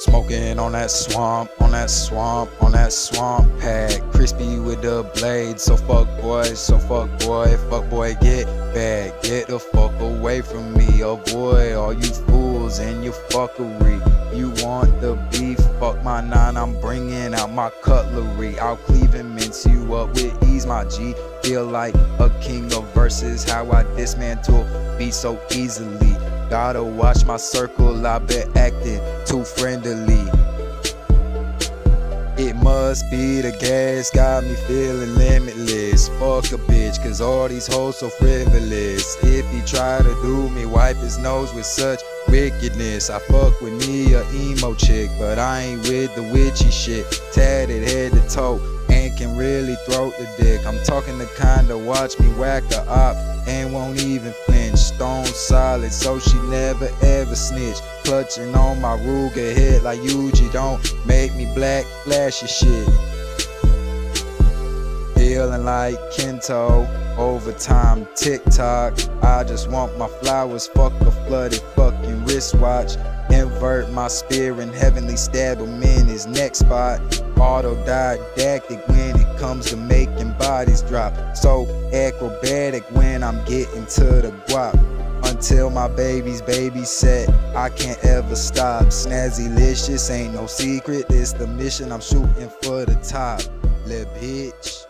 Smoking on that swamp, on that swamp, on that swamp pad. Crispy with the blade, so fuck boy, fuck boy, get back. Get the fuck away from me, avoid all you fools and your fuckery. You want the beef, fuck my nine, I'm bringing out my cutlery. I'll cleave and mince you up with ease, my G. Feel like a king of verses, how I dismantle beats so easily. Gotta watch my circle, I been acting too friendly. It must be the gas, got me feeling limitless. Fuck a bitch, cause all these hoes so frivolous. If he try to do me, wipe his nose with such wickedness. I fuck with me a emo chick, but I ain't with the witchy shit. Tatted head to toe, and can really throw the dick. I'm talking the kind to watch me whack a op and won't even flinch. Stone solid, so she never ever snitch. Clutching on my Ruger head like Yuji, don't make me black flashy shit. Feeling like Kento, overtime TikTok. I just want my flowers, fuck a flooded fucking wristwatch. Invert my spear and heavenly stab him in his neck spot. Autodidactic when it comes to making bodies drop. So acrobatic when I'm getting to the guap. Until my baby's babysat, I can't ever stop. Snazzy-licious, ain't no secret, it's the mission, I'm shooting for the top. Little bitch.